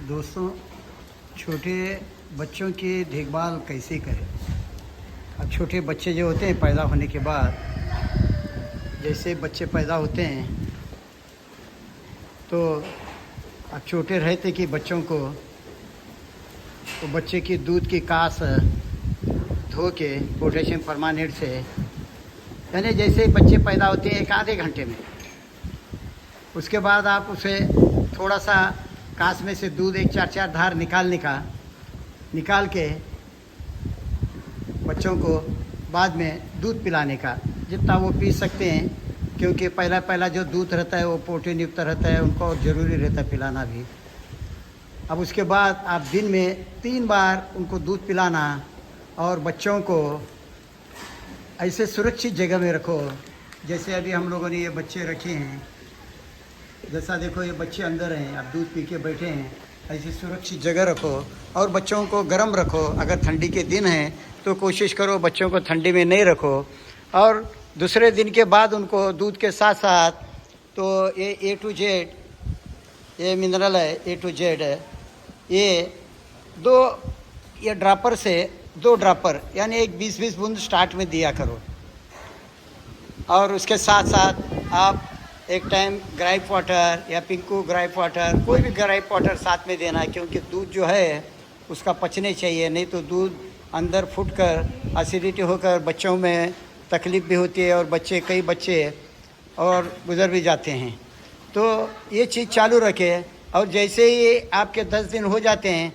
दोस्तों, छोटे बच्चों की देखभाल कैसे करें। अब छोटे बच्चे जो होते हैं पैदा होने के बाद, जैसे बच्चे पैदा होते हैं तो अब छोटे रहते कि बच्चों को तो बच्चे की दूध की कास धो के पोटेशियम परमानेंट से, यानी जैसे बच्चे पैदा होते हैं एक आधे घंटे में, उसके बाद आप उसे थोड़ा सा कांच में से दूध एक चार धार निकाल के बच्चों को बाद में दूध पिलाने का जितना वो पी सकते हैं, क्योंकि पहला जो दूध रहता है वो प्रोटीन युक्त रहता है, उनको ज़रूरी रहता है पिलाना भी। अब उसके बाद आप दिन में 3 बार उनको दूध पिलाना और बच्चों को ऐसे सुरक्षित जगह में रखो। जैसे अभी हम लोगों ने ये बच्चे रखे हैं, जैसा देखो ये बच्चे अंदर हैं, आप दूध पी के बैठे हैं, ऐसी सुरक्षित जगह रखो और बच्चों को गर्म रखो। अगर ठंडी के दिन हैं तो कोशिश करो बच्चों को ठंडी में नहीं रखो। और दूसरे दिन के बाद उनको दूध के साथ साथ तो ये A to Z ये मिनरल है, A to Z है, ये ड्रापर से 2 ड्रापर यानी एक 20-20 बूंद स्टार्ट में दिया करो। और उसके साथ साथ आप एक टाइम ग्राइप वाटर या पिंकू ग्राइप वाटर, कोई भी ग्राइप वाटर साथ में देना है, क्योंकि दूध जो है उसका पचने चाहिए, नहीं तो दूध अंदर फूटकर एसिडिटी होकर बच्चों में तकलीफ़ भी होती है और कई बच्चे और गुजर भी जाते हैं। तो ये चीज़ चालू रखें। और जैसे ही आपके 10 दिन हो जाते हैं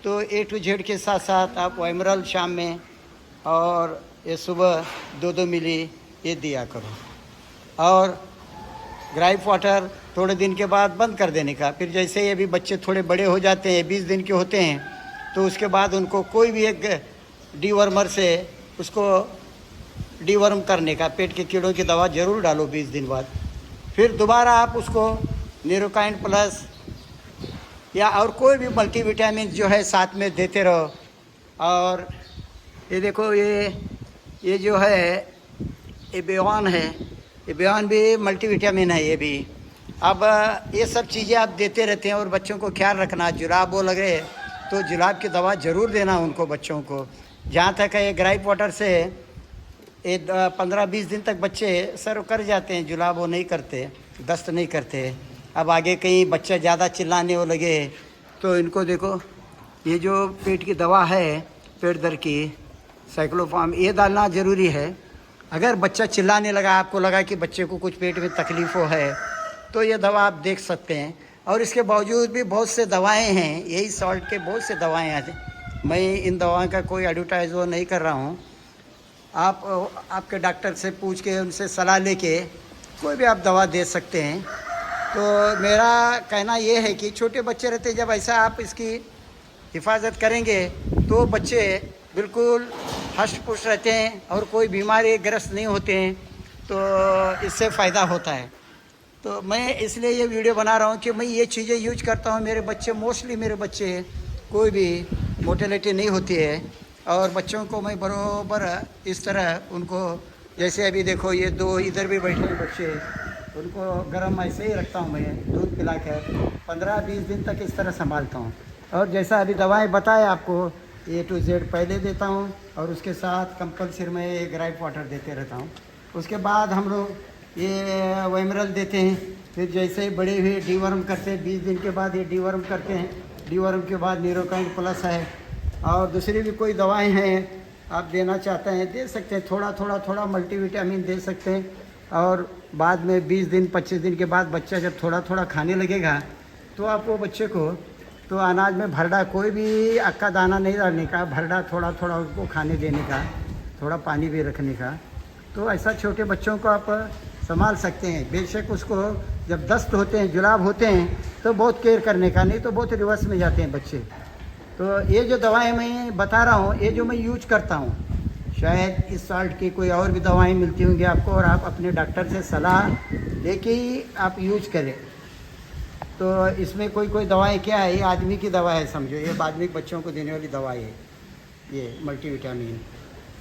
तो A to Z के साथ साथ आप वाइमरल शाम में और ये सुबह 2-2 मिली ये दिया करो। और ग्राइप वाटर थोड़े दिन के बाद बंद कर देने का। फिर जैसे ही अभी बच्चे थोड़े बड़े हो जाते हैं, 20 दिन के होते हैं, तो उसके बाद उनको कोई भी एक डीवर्मर से उसको डीवर्म करने का, पेट के कीड़ों की दवा ज़रूर डालो 20 दिन बाद। फिर दोबारा आप उसको न्यूरोकाइन प्लस या और कोई भी मल्टीविटामिन जो है साथ में देते रहो। और ये देखो ये जो है ये बेवान है, ये बयान भी मल्टीविटामिन है ये भी। अब ये सब चीज़ें आप देते रहते हैं और बच्चों को ख्याल रखना। जुलाब वो लगे तो जुलाब की दवा ज़रूर देना उनको बच्चों को। जहाँ तक है ग्राइप वाटर से 15-20 दिन तक बच्चे सर्व कर जाते हैं, जुलाब वो नहीं करते, दस्त नहीं करते। अब आगे कहीं बच्चा ज़्यादा चिल्लाने वो लगे तो इनको देखो ये जो पेट की दवा है, पेट दर्द की साइक्लोफार्म, ये डालना ज़रूरी है। अगर बच्चा चिल्लाने लगा, आपको लगा कि बच्चे को कुछ पेट में तकलीफ़ हो है, तो ये दवा आप देख सकते हैं। और इसके बावजूद भी बहुत से दवाएं हैं, यही सॉल्ट के बहुत से दवाएं हैं। मैं इन दवाओं का कोई एडवर्टाइज वो नहीं कर रहा हूँ। आप आपके डॉक्टर से पूछ के उनसे सलाह लेके कोई भी आप दवा दे सकते हैं। तो मेरा कहना ये है कि छोटे बच्चे रहते जब ऐसा आप इसकी हिफाजत करेंगे तो बच्चे बिल्कुल हष्ट पुष्ट रहते हैं और कोई बीमारी ग्रस्त नहीं होते हैं, तो इससे फ़ायदा होता है। तो मैं इसलिए ये वीडियो बना रहा हूँ कि मैं ये चीज़ें यूज करता हूँ। मेरे बच्चे मोस्टली कोई भी मोर्टेलिटी नहीं होती है और बच्चों को मैं बराबर इस तरह उनको, जैसे अभी देखो ये 2 इधर भी बैठे हैं बच्चे, उनको गर्म ऐसे ही रखता हूँ मैं, दूध पिला कर 15-20 दिन तक इस तरह संभालता हूँ। और जैसा अभी दवाएँ बताए आपको A to Z पहले देता हूँ और उसके साथ कंपल्सरी मैं ये ग्राइप वाटर देते रहता हूँ। उसके बाद हम लोग ये वाइमरल देते हैं। फिर जैसे ही बड़े हुए डीवर्म करते हैं, 20 दिन के बाद ये डीवर्म करते हैं। डीवर्म के बाद न्यूरोकाइन प्लस है और दूसरी भी कोई दवाएं हैं आप देना चाहते हैं दे सकते हैं। थोड़ा मल्टीविटामिन दे सकते हैं। और बाद में 20 दिन 25 दिन के बाद बच्चा जब थोड़ा खाने लगेगा तो आप वो बच्चे को तो अनाज में भरडा, कोई भी अक्का दाना नहीं डालने का, भरडा थोड़ा उसको खाने देने का, थोड़ा पानी भी रखने का। तो ऐसा छोटे बच्चों को आप संभाल सकते हैं। बेशक उसको जब दस्त होते हैं, जुलाब होते हैं तो बहुत केयर करने का, नहीं तो बहुत रिवर्स में जाते हैं बच्चे। तो ये जो दवाएं मैं बता रहा हूँ, ये जो मैं यूज करता हूँ, शायद इस सॉल्ट की कोई और भी दवाएं मिलती होंगी आपको और आप अपने डॉक्टर से सलाह लेके ही आप यूज करें। तो इसमें कोई दवाएं क्या है, ये आदमी की दवा है समझो, ये आदमी बच्चों को देने वाली दवाई है ये मल्टीविटामिन।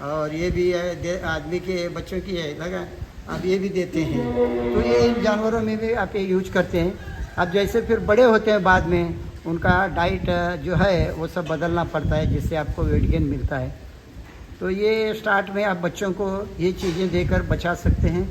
और ये भी है आदमी के बच्चों की है लगा, अब ये भी देते हैं। तो ये इन जानवरों में भी आप ये यूज करते हैं। अब जैसे फिर बड़े होते हैं बाद में उनका डाइट जो है वो सब बदलना पड़ता है, जिससे आपको वेट गेन मिलता है। तो ये स्टार्ट में आप बच्चों को ये चीज़ें देकर बचा सकते हैं।